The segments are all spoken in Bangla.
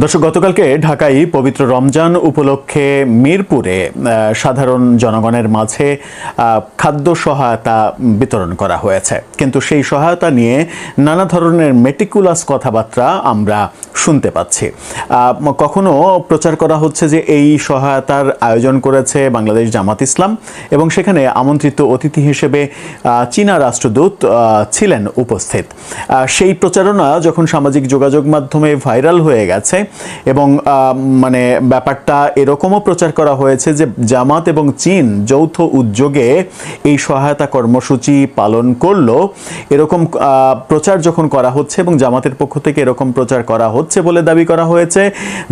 দর্শক, গতকালকে ঢাকায় পবিত্র রমজান উপলক্ষে মিরপুরে সাধারণ জনগণের মাঝে খাদ্য সহায়তা বিতরণ করা হয়েছে, কিন্তু সেই সহায়তা নিয়ে নানা ধরনের মেটিকুলাস কথাবার্তা আমরা শুনতে পাচ্ছি। কখনো প্রচার করা হচ্ছে যে এই সহায়তার আয়োজন করেছে বাংলাদেশ জামাত ইসলাম এবং সেখানে আমন্ত্রিত অতিথি হিসেবে চীনা রাষ্ট্রদূত ছিলেন উপস্থিত। সেই প্রচারণা যখন সামাজিক যোগাযোগ মাধ্যমে ভাইরাল হয়ে গেছে এবং মানে ব্যাপারটা এরকমও প্রচার করা হয়েছে যে জামাত এবং চীন যৌথ উদ্যোগে এই সহায়তা কর্মসূচি পালন করলো, এরকম প্রচার যখন করা হচ্ছে এবং জামাতের পক্ষ থেকে এরকম প্রচার করা হচ্ছে বলে দাবি করা হয়েছে,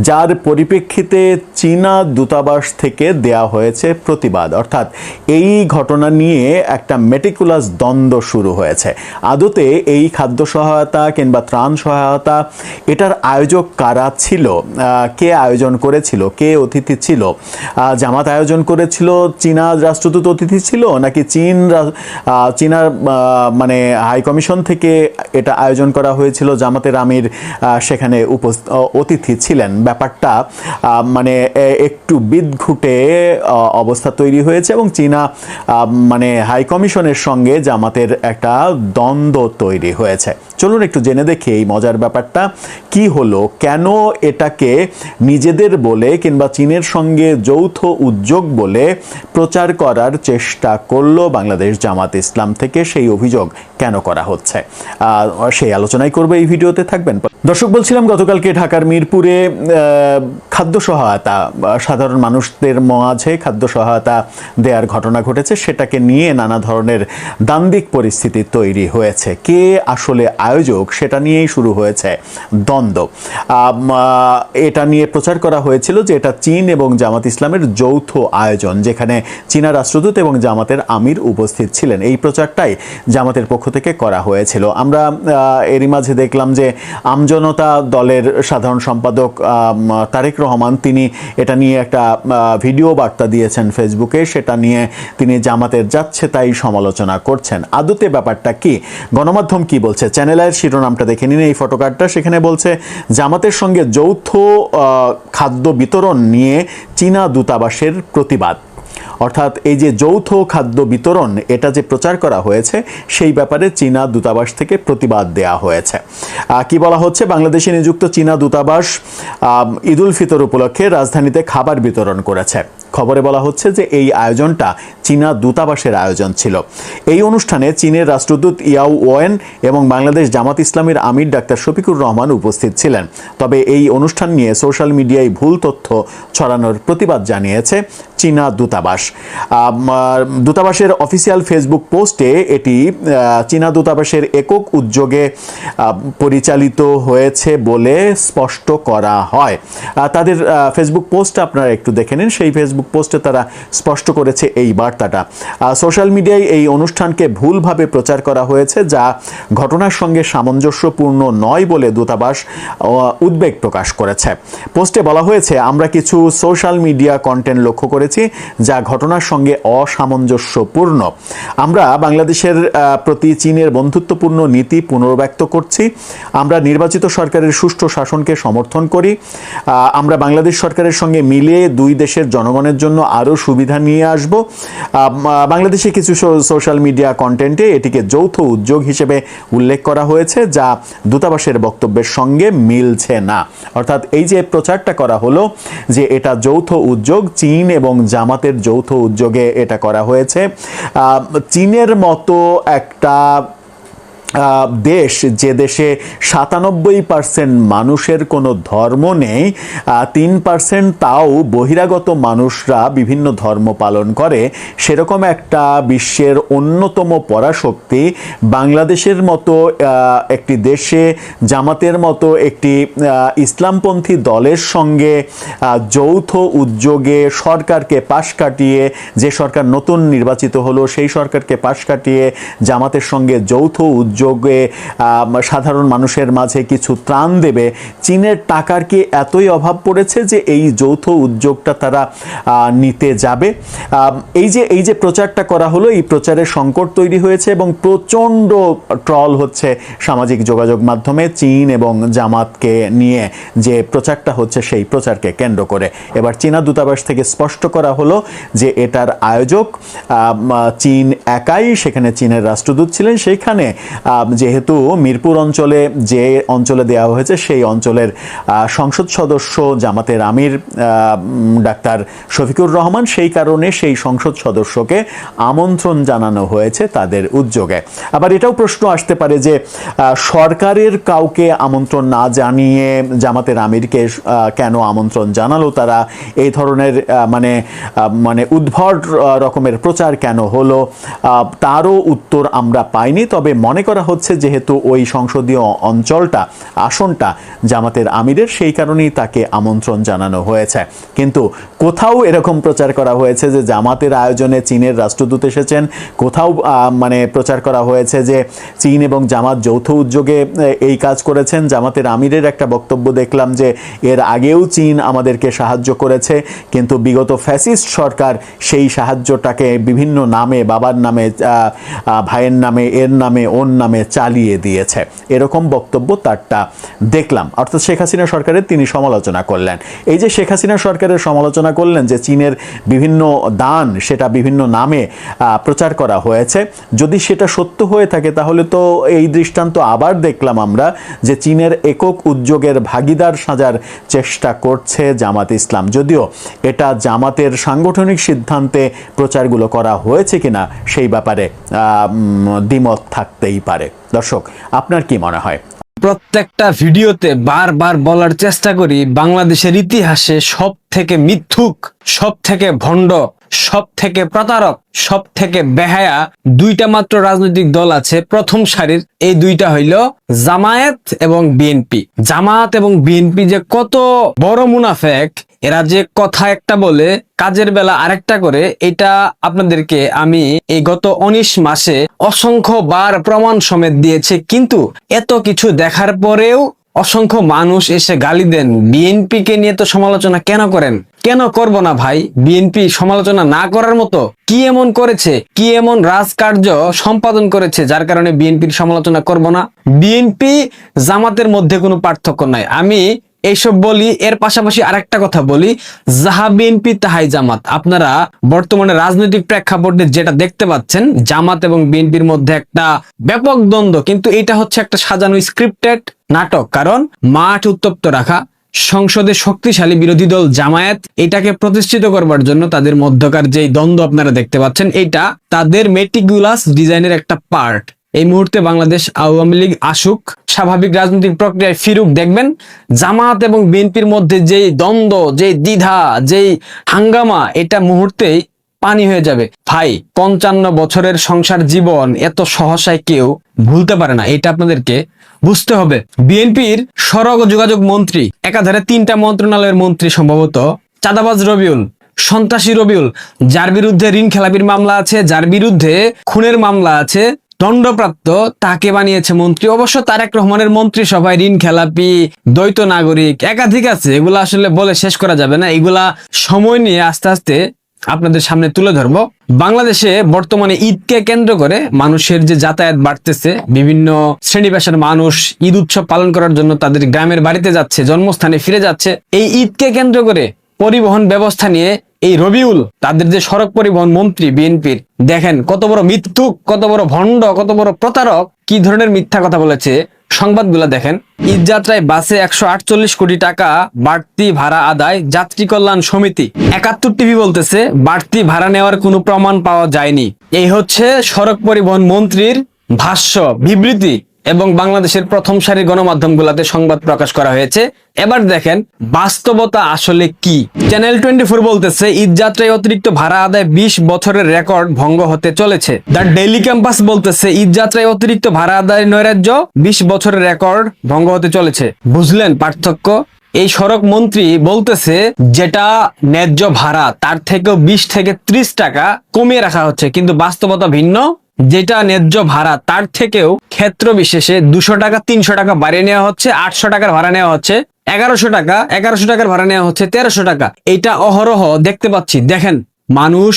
যার পরিপ্রেক্ষিতে চীনা দূতাবাস থেকে দেয়া হয়েছে প্রতিবাদ। অর্থাৎ এই ঘটনা নিয়ে একটা মেটিকুলাস দ্বন্দ্ব শুরু হয়েছে। আদতে এই খাদ্য সহায়তা কিংবা ত্রাণ সহায়তা এটার আয়োজক কারা ছিল, কে আয়োজন করেছিল, কে অতিথি ছিল? জামাত আয়োজন করেছিল, চীনা রাষ্ট্রদূত অতিথি ছিল, নাকি চীনার মানে হাই কমিশন থেকে এটা আয়োজন করা হয়েছিল, জামাতের আমির সেখানে অতিথি ছিলেন? ব্যাপারটা মানে একটু বিদঘুটে অবস্থা তৈরি হয়েছে এবং চীনা মানে হাই কমিশনের সঙ্গে জামাতের একটা দ্বন্দ্ব তৈরি হয়েছে। চলুন একটু জেনে দেখি এই মজার ব্যাপারটা কি হলো, কেন এটাকে নিজেদের বলে কিংবা চীনের সঙ্গে যৌথ উদ্যোগ বলে প্রচার করার চেষ্টা করলো বাংলাদেশ জামাত ইসলাম থেকে, সেই অভিযোগ কেন করা হচ্ছে সেই আলোচনাই করবো এই ভিডিওতে। থাকবেন দর্শক। বলছিলাম গতকালকে ঢাকার মিরপুরে খাদ্য সহায়তা, সাধারণ মানুষদের মাঝে খাদ্য সহায়তা দেওয়ার ঘটনা ঘটেছে, সেটাকে নিয়ে নানা ধরনের দ্বান্দ্বিক পরিস্থিতি তৈরি হয়েছে। কে আসলে আয়োজক সেটা নিয়েই শুরু হয়েছে দ্বন্দ্ব। এটা নিয়ে প্রচার করা হয়েছিল যে এটা চীন এবং জামাত ইসলামের যৌথ আয়োজন, যেখানে চীনা রাষ্ট্রদূত এবং জামাতের আমির উপস্থিত ছিলেন। এই প্রচারটাই জামাতের পক্ষ থেকে করা হয়েছিল। আমরা এরই মাঝে দেখলাম যে আমজনতা দলের সাধারণ সম্পাদক তারেক রহমান তিনি এটা নিয়ে একটা ভিডিও বার্তা দিয়েছেন ফেসবুকে, সেটা নিয়ে তিনি জামাতের যাচ্ছে তাই সমালোচনা করছেন। আদতে ব্যাপারটা কি, গণমাধ্যম কি বলছে? চ্যানেল আইয়ের শিরোনামটা দেখে নিন, এই ফটোকার্ডটা। সেখানে বলছে জামাতের সঙ্গে যৌথ খাদ্য বিতরণ নিয়ে চীনা দূতাবাসের প্রতিবাদ। অর্থাৎ এই যে যৌথ খাদ্য বিতরণ এটা যে প্রচার করা হয়েছে সেই ব্যাপারে চীনা দূতাবাস থেকে প্রতিবাদ দেয়া হয়েছে। কি বলা হচ্ছে, বাংলাদেশে নিযুক্ত চীনা দূতাবাস ঈদ উল ফিতর উপলক্ষে রাজধানীতে খাবার বিতরণ করেছে। খবরে বলা হচ্ছে যে এই আয়োজনটা চীনা দূতাবাসের আয়োজন ছিল। এই অনুষ্ঠানে চীনের রাষ্ট্রদূত ইয়াও ওয়েন এবং বাংলাদেশ জামাত ইসলামের আমির ডাক্তার শফিকুর রহমান উপস্থিত ছিলেন। তবে এই অনুষ্ঠান নিয়ে সোশ্যাল মিডিয়ায় ভুল তথ্য ছড়ানোর প্রতিবাদ জানিয়েছে চীনা দূতাবাস। দূতাবাসের অফিসিয়াল ফেসবুক পোস্টে এটি চীনা দূতাবাসের একক উদ্যোগে পরিচালিত হয়েছে বলে স্পষ্ট করা হয়। তাদের ফেসবুক পোস্ট আপনারা একটু দেখে নিন। সেই ফেসবুক পোস্টে তারা স্পষ্ট করেছে এই বার্তাটা। সোশ্যাল মিডিয়ায় এই অনুষ্ঠানকে ভুলভাবে প্রচার করা হয়েছে, যা ঘটনার সঙ্গে সামঞ্জস্যপূর্ণ নয় বলে দূতাবাস উদ্বেগ প্রকাশ করেছে। পোস্টে বলা হয়েছে, আমরা কিছু সোশ্যাল মিডিয়া কন্টেন্ট লক্ষ্য করেছি যা ঘটনার সঙ্গে অসামঞ্জস্যপূর্ণ। আমরা বাংলাদেশের প্রতি চীনের বন্ধুত্বপূর্ণ নীতি পুনর্ব্যক্ত করছি। আমরা নির্বাচিত সরকারের সুষ্ঠু শাসনকে সমর্থন করি। আমরা বাংলাদেশ সরকারের সঙ্গে মিলে দুই দেশের জনগণের জন্য আরও সুবিধা নিয়ে আসব। বাংলাদেশে কিছু সোশ্যাল মিডিয়া কন্টেন্টে এটিকে যৌথ উদ্যোগ হিসেবে উল্লেখ করা হয়েছে, যা দূতাবাসের বক্তব্যের সঙ্গে মিলছে না। অর্থাৎ এই যে প্রচারটা করা হলো যে এটা যৌথ উদ্যোগ, চীন এবং জামাতের যৌথ উদ্যোগে এটা করা হয়েছে। চীনের মতো একটা দেশ, যে দেশে 97% মানুষের কোনো ধর্ম নেই, 3% তাও বহিরাগত মানুষরা বিভিন্ন ধর্ম পালন করে, সেরকম একটা বিশ্বের অন্যতম পরাশক্তি বাংলাদেশের মতো একটি দেশে জামাতের মতো একটি ইসলামপন্থী দলের সঙ্গে যৌথ উদ্যোগে সরকারকে পাশ কাটিয়ে, যে সরকার নতুন নির্বাচিত হলো সেই সরকারকে পাশ কাটিয়ে জামাতের সঙ্গে যৌথ উদ্যোগ উদ্যোগে সাধারণ মানুষের মাঝে কিছু ত্রাণ দেবে, চীনের টাকার কি এতই অভাব পড়েছে যে এই যৌথ উদ্যোগটা তারা নিতে যাবে? এই যে প্রচারটা করা হলো, এই প্রচারের সংকট তৈরি হয়েছে এবং প্রচণ্ড ট্রল হচ্ছে সামাজিক যোগাযোগ মাধ্যমে চীন এবং জামাতকে নিয়ে যে প্রচারটা হচ্ছে সেই প্রচারকে কেন্দ্র করে। এবার চীনা দূতাবাস থেকে স্পষ্ট করা হলো যে এটার আয়োজক চীন একাই, সেখানে চীনের রাষ্ট্রদূত ছিলেন। সেইখানে যেহেতু মিরপুর অঞ্চলে যে অঞ্চলে দেওয়া হয়েছে সেই অঞ্চলের সংসদ সদস্য জামাতের আমির ডাক্তার শফিকুর রহমান, সেই কারণে সেই সংসদ সদস্যকে আমন্ত্রণ জানানো হয়েছে তাদের উদ্যোগে। আবার এটাও প্রশ্ন আসতে পারে যে সরকারের কাউকে আমন্ত্রণ না জানিয়ে জামাতের আমিরকে কেন আমন্ত্রণ জানালো তারা? এই ধরনের মানে উদ্ভট রকমের প্রচার কেন হলো, তারও উত্তর আমরা পাইনি। তবে মনে করা হচ্ছে যেহেতু ওই সংসদীয় অঞ্চলটা, আসনটা জামাতের আমিরের, সেই কারণেই তাকে আমন্ত্রণ জানানো হয়েছে। কিন্তু কোথাও এরকম প্রচার করা হয়েছে যে জামাতের আয়োজনে চীনের রাষ্ট্রদূত এসেছেন, কোথাও প্রচার করা হয়েছে যে চীন এবং জামাত যৌথ উদ্যোগে এই কাজ করেছেন। জামাতের আমিরের একটা বক্তব্য দেখলাম যে এর আগেও চীন আমাদেরকে সাহায্য করেছে, কিন্তু বিগত ফ্যাসিস্ট সরকার সেই সাহায্যটাকে বিভিন্ন নামে, বাবার নামে, ভাইয়ের নামে, এর নামে, ওর নামে চালিয়ে দিয়েছে, এরকম বক্তব্য তারটা দেখলাম। অর্থাৎ শেখ হাসিনা সরকারের তিনি সমালোচনা করলেন। এই যে শেখ হাসিনা সরকারের সমালোচনা করলেন যে চীনের বিভিন্ন দান সেটা বিভিন্ন নামে প্রচার করা হয়েছে, যদি সেটা সত্য হয়ে থাকে তাহলে তো এই দৃষ্টান্ত আবার দেখলাম আমরা যে চীনের একক উদ্যোগের ভাগিদার সাজার চেষ্টা করছে জামাত ইসলাম। যদিও এটা জামাতের সাংগঠনিক সিদ্ধান্তে প্রচারগুলো করা হয়েছে কিনা সেই ব্যাপারে দ্বিমত থাকতেই পারে। দর্শক, আপনার কি মনে হয়? প্রত্যেকটা ভিডিওতে বারবার বলার চেষ্টা করি, বাংলাদেশের ইতিহাসে সব থেকে মিথ্যুক, সব থেকে ভণ্ড, সব থেকে প্রতারক, সব থেকে বেহায়া দুইটা মাত্র রাজনৈতিক দল আছে প্রথম সারির। এই দুইটা হইল জামায়াত এবং বিএনপি। জামায়াত এবং বিএনপি যে কত বড় মুনাফেক, এরা যে কথা একটা বলে কাজের বেলা আরেকটা করে, এটা আপনাদেরকে আমি এই গত 19 মাসে অসংখ্য বার প্রমাণ সমেত দিয়েছে। কিন্তু এত কিছু দেখার পরেও অসংখ্য মানুষ এসে গালি দেন। বিএনপি কে নিয়ে তো সমালোচনা কেন করেন? কেন করব না ভাই? বিএনপি সমালোচনা না করার মতো কি এমন করেছে, কি এমন রাজকার্য সম্পাদন করেছে যার কারণে বিএনপির সমালোচনা করব না? বিএনপি জামাতের মধ্যে কোনো পার্থক্য নাই, আমি এইসব বলি। এর পাশাপাশি আরেকটা কথা বলি, যাহা বিএনপি তাহাই জামাত। আপনারা বর্তমানে রাজনৈতিক প্রেক্ষাপটে যেটা দেখতে পাচ্ছেন, জামাত এবং বিএনপির মধ্যে একটা ব্যাপক দ্বন্দ্ব, কিন্তু এটা হচ্ছে একটা সাজানো স্ক্রিপ্টেড নাটক। কারণ মাঠ উত্তপ্ত রাখা, সংসদে শক্তিশালী বিরোধী দল জামায়াত, এটাকে প্রতিষ্ঠিত করবার জন্য তাদের মধ্যকার যে দ্বন্দ্ব আপনারা দেখতে পাচ্ছেন, এটা তাদের মেটিকুলাস ডিজাইনের একটা পার্ট। এই মুহূর্তে বাংলাদেশ আওয়ামী লীগ আসুক, স্বাভাবিক রাজনৈতিক প্রক্রিয়ায় ফিরুক, দেখবেন জামাত এবং বিএনপির মধ্যে যেই দ্বন্দ্ব, যেই দ্বিধা, যেই হাঙ্গামা, এটা মুহূর্তেই পানি হয়ে যাবে। ভাই, 55 বছরের সংসার জীবন এত সহসায় কেউ ভুলতে পারে না, এটা আপনাদেরকে বুঝতে হবে। বিএনপির সড়ক ও যোগাযোগ মন্ত্রী, একাধারে 3টা মন্ত্রণালয়ের মন্ত্রী, সম্ভবত চাঁদাবাজ রবিউল, সন্ত্রাসী রবিউল, যার বিরুদ্ধে ঋণ খেলাপির মামলা আছে, যার বিরুদ্ধে খুনের মামলা আছে, দণ্ডপ্রাপ্ত, তাকে বানিয়েছে মন্ত্রী। অবশ্য তারেক রহমানের মন্ত্রিসভায় ঋণ খেলাপি, দ্বৈত নাগরিক একাধিক আছে, এগুলা আসলে বলে শেষ করা যাবে না। এগুলা সময় নিয়ে আস্তে আস্তে আপনাদের সামনে তুলে ধরবো। বাংলাদেশে বর্তমানে ঈদকে কেন্দ্র করে মানুষের যে যাতায়াত বাড়তেছে, বিভিন্ন শ্রেণী পেশার মানুষ ঈদ উৎসব পালন করার জন্য তাদের গ্রামের বাড়িতে যাচ্ছে, জন্মস্থানে ফিরে যাচ্ছে। এই ঈদকে কেন্দ্র করে পরিবহন ব্যবস্থা নিয়ে এই রবিউল, তাদের যে সড়ক পরিবহন মন্ত্রী বিএনপির, দেখেন কত বড় মিথ্যুক, কত বড় ভণ্ড, কত বড় প্রতারক, কি ধরনের মিথ্যা কথা বলেছে। সংবাদগুলো দেখেন। ঈদ যাত্রায় বাসে 148 কোটি টাকা বাড়তি ভাড়া আদায়, যাত্রী কল্যাণ সমিতি। 71 টিভি বলতেছে বাড়তি ভাড়া নেওয়ার কোনো প্রমাণ পাওয়া যায়নি। এই হচ্ছে সড়ক পরিবহন মন্ত্রীর ভাষ্য, বিবৃতি, এবং বাংলাদেশের প্রথম সারির গণমাধ্যমগুলোতে সংবাদ প্রকাশ করা হয়েছে। এবার দেখেন বাস্তবতা আসলে কি। চ্যানেল 24 বলতেছে ঈদ যাত্রায় অতিরিক্ত ভাড়া আদায় 20 বছরের রেকর্ড ভঙ্গ হতে চলেছে। দ্য ডেইলি ক্যাম্পাস বলতেছে ঈদ যাত্রায় অতিরিক্ত ভাড়া আদায় নৈরাজ্য, 20 বছরের রেকর্ড ভঙ্গ হতে চলেছে। বুঝলেন পার্থক্য? এই সড়ক মন্ত্রী বলতেছে যেটা ন্যায্য ভাড়া তার থেকেও 20 থেকে 30 টাকা কমিয়ে রাখা হচ্ছে, কিন্তু বাস্তবতা ভিন্ন। যেটা ন্যায্য ভাড়া তার থেকেও ক্ষেত্র বিশেষে 200 টাকা 300 টাকা বাড়িয়ে নেওয়া হচ্ছে, 800 টাকার ভাড়া নেওয়া হচ্ছে, 1100 টাকার ভাড়া নেওয়া হচ্ছে, 1300 টাকা। এটা অহরহ দেখতে পাচ্ছি। দেখেন, মানুষ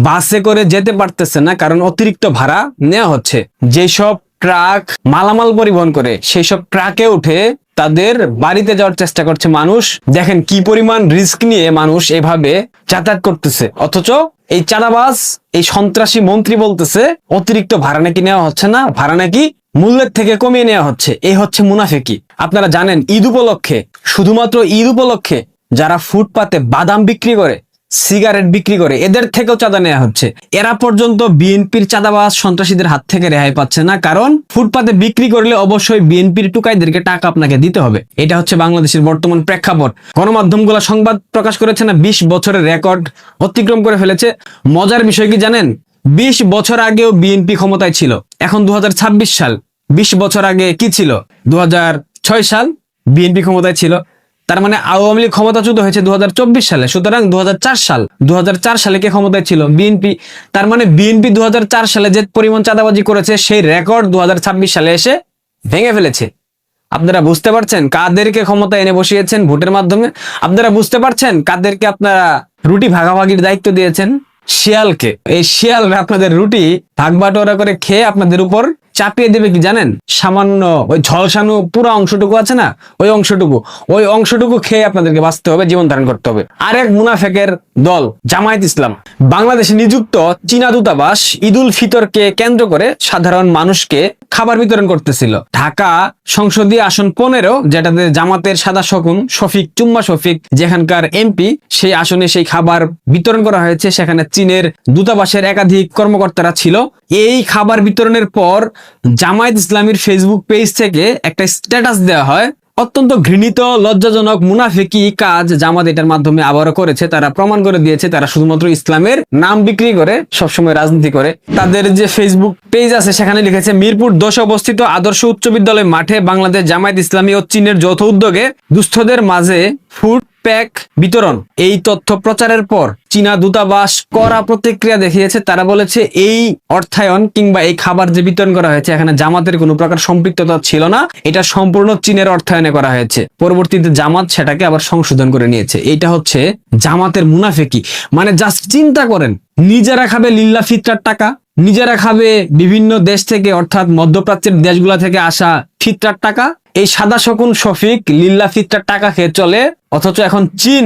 বাসে করে যেতে পারতেছে না, কারণ অতিরিক্ত ভাড়া নেওয়া হচ্ছে। যেসব ট্রাক মালামাল পরিবহন করে সেই সব ট্রাকে উঠে তাদের বাড়িতে যাওয়ার চেষ্টা করছে মানুষ। দেখেন কি পরিমাণ রিস্ক নিয়ে মানুষ এভাবে যাতায়াত করতেছে, অথচ এই চাঁদাবাজ, এই সন্ত্রাসী মন্ত্রী বলতেছে অতিরিক্ত ভাড়া নাকি নেওয়া হচ্ছে না, ভাড়া নাকি মূল্যের থেকে কমিয়ে নেওয়া হচ্ছে। এই হচ্ছে মুনাফিকি। আপনারা জানেন ঈদ উপলক্ষে, শুধুমাত্র ঈদ উপলক্ষে যারা ফুটপাতে বাদাম বিক্রি করে, সিগারেট বিক্রি করে, এদের থেকেও চাঁদা নেওয়া হচ্ছে। এরা পর্যন্ত বিএনপির চাঁদাবাজ সন্ত্রাসীদের হাত থেকে রেহাই পাচ্ছে না, কারণ ফুটপাতে বিক্রি করলে অবশ্যই বিএনপির টুকাইদেরকে টাকা আপনাকে দিতে হবে। এটা হচ্ছে বাংলাদেশের বর্তমান প্রেক্ষাপট। গণমাধ্যমগুলো সংবাদ প্রকাশ করেছে না, 20 বছরের রেকর্ড অতিক্রম করে ফেলেছে। মজার বিষয় কি জানেন, 20 বছর আগেও বিএনপি ক্ষমতায় ছিল, এখন 2026 সাল। 20 বছর আগে কি ছিল? 2006 সাল বিএনপি ক্ষমতায় ছিল। তার মানে আওয়ামী লীগ ক্ষমতাচ্যুত হয়েছে 2024 সালে। সুতরাং 2004 সালে কে ক্ষমতায় ছিল? বিএনপি। তার মানে বিএনপি 2004 সালে যে পরিমাণ চাঁদাবাজি করেছে সেই রেকর্ড 2026 সালে এসে ভেঙে ফেলেছে। আপনারা বুঝতে পারছেন কাদেরকে ক্ষমতা এনে বসিয়েছেন ভোটের মাধ্যমে? আপনারা বুঝতে পারছেন কাদেরকে আপনারা রুটি ভাগাভাগির দায়িত্ব দিয়েছেন? শিয়ালকে। এই শিয়ালরা আপনাদের রুটি ভাগ বাটোয়ারা করে খেয়ে আপনাদের উপর চাপিয়ে দেবে কি জানেন? সামান্য ওই ঝলসানো পুরো অংশটুকু আছে না, ওই অংশটুকু খেয়ে আপনাদেরকে বাঁচতে হবে, জীবন ধারণ করতে হবে। আরেক মুনাফেকের দল জামায়াত ইসলাম বাংলাদেশে নিযুক্ত চীনা দূতাবাস ঈদ উল ফিতরকে কেন্দ্র করে সাধারণ মানুষকে খাবার বিতরণ করতেছিল। ঢাকা সংসদীয় আসন 15, যেটাতে জামাতের সাদা শকুন শফিক, চুম্মা শফিক যেখানকার এমপি, সেই আসনে সেই খাবার বিতরণ করা হয়েছে। সেখানে চীনের দূতাবাসের একাধিক কর্মকর্তারা ছিল। এই খাবার বিতরণের পর জামায়াত ইসলামীর ফেসবুক পেজ থেকে একটা স্ট্যাটাস দেওয়া হয়। অত্যন্ত ঘৃণিত, লজ্জাজনক, মুনাফিকি কাজ জামাত এটার মাধ্যমে আবারও করেছে। তারা প্রমাণ করে দিয়েছে তারা শুধুমাত্র ইসলামের নাম বিক্রি করে সবসময় রাজনীতি করে। তাদের যে ফেসবুক পেজ আছে সেখানে লিখেছে, মিরপুর 10 অবস্থিত আদর্শ উচ্চ বিদ্যালয় মাঠে বাংলাদেশ জামায়াত ইসলামী ও চীনের যৌথ উদ্যোগে দুস্থদের মাঝে ফুড প্যাক বিতরণ। এই তথ্য প্রচারের পর চীনা দূতাবাস কড়া প্রতিক্রিয়া দেখিয়েছে। তারা বলেছে এই অর্থায়ন কিংবা এই খাবার যে বিতরণ করা হয়েছে এখানে জামাতের কোনো প্রকার সম্পৃক্ততা ছিল না, এটা সম্পূর্ণ চীনের অর্থায়নে করা হয়েছে। পরবর্তীতে জামাত সেটাকে আবার সংশোধন করে নিয়েছে। এটা হচ্ছে জামাতের মুনাফিকি। মানে জাস্ট চিন্তা করেন, নিজেরা খাবে লিল্লা ফিতরার টাকা, নিজেরা খাবে বিভিন্ন দেশ থেকে অর্থাৎ মধ্যপ্রাচ্যের দেশগুলা থেকে আসা ফিতরার টাকা। এই সাদা শকুন শফিক লিল্লা ফিতরার টাকা খেয়ে চলে, অথচ এখন চীন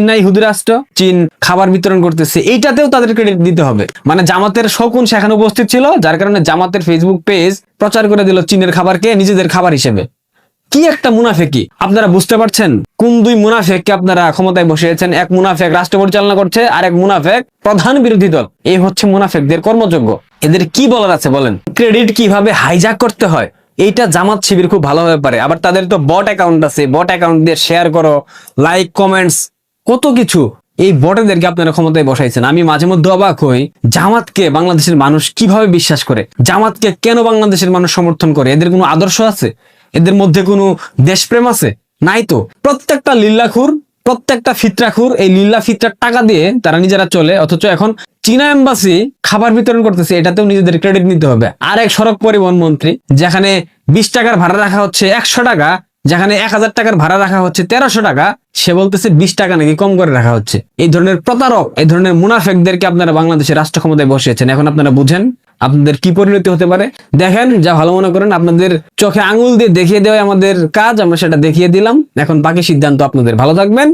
নাই ইহুদি রাষ্ট্র, চীন খাবার বিতরণ করতেছে, এইটাতেও তাদের ক্রেডিট দিতে হবে। মানে জামাতের শকুন সেখানে উপস্থিত ছিল, যার কারণে জামাতের ফেসবুক পেজ প্রচার করে দিল চীনের খাবারকে নিজেদের খাবার হিসেবে। কি একটা মুনাফেকি! আপনারা বুঝতে পারছেন কোন দুই মুনাফেককে আপনারা ক্ষমতায় বসিয়েছেন? এক মুনাফেক রাষ্ট্র পরিচালনা করছে, আর এক মুনাফেক প্রধান বিরোধী দল। এই হচ্ছে মুনাফেকদের কর্মযোগ্য। এদের কি বলার আছে বলেন? ক্রেডিট কিভাবে হাইজ্যাক করতে হয় এইটা জামাত শিবির খুব ভালোভাবে পারে। আবার তাদের তো বট অ্যাকাউন্ট আছে, বট অ্যাকাউন্ট দিয়ে শেয়ার করো, লাইক, কমেন্টস, কত কিছু। এই বটেদেরকে আপনারা ক্ষমতায় বসাইছেন। আমি মাঝে মধ্যে অবাক হই, জামাতকে বাংলাদেশের মানুষ কিভাবে বিশ্বাস করে? জামাতকে কেন বাংলাদেশের মানুষ সমর্থন করে? এদের কোনো আদর্শ আছে? এদের মধ্যে কোনো দেশপ্রেম আছে? নাই তো। প্রত্যেকটা লিল্লাখুর, প্রত্যেকটা ফিতরাখুর এই লিল্লা ফিতরার টাকা দিয়ে তারা নিজেরা চলে, অথচ এখন চীনা এম্বাসি খাবার বিতরণ করতেছে, এটাতেও নিজেদের ক্রেডিট নিতে হবে। আর এক সড়ক পরিবহন মন্ত্রী, যেখানে 20 টাকার ভাড়া রাখা হচ্ছে 100 টাকা, যেখানে 1000 টাকার ভাড়া রাখা হচ্ছে 1300 টাকা, সে বলতেছে 20 টাকা নাকি কম করে রাখা হচ্ছে। এই ধরনের প্রতারক, এই ধরনের মুনাফেকদেরকে আপনারা বাংলাদেশের রাষ্ট্র ক্ষমতায় বসিয়েছেন। এখন আপনারা বুঝেন আপনাদের কি পরিণতি হতে পারে। দেখেন, যা ভালো মনে করেন। আপনাদের চোখে আঙুল দিয়ে দেখিয়ে দেওয়া আমাদের কাজ, আমরা সেটা দেখিয়ে দিলাম। এখন বাকি সিদ্ধান্ত আপনাদের। ভালো থাকবেন।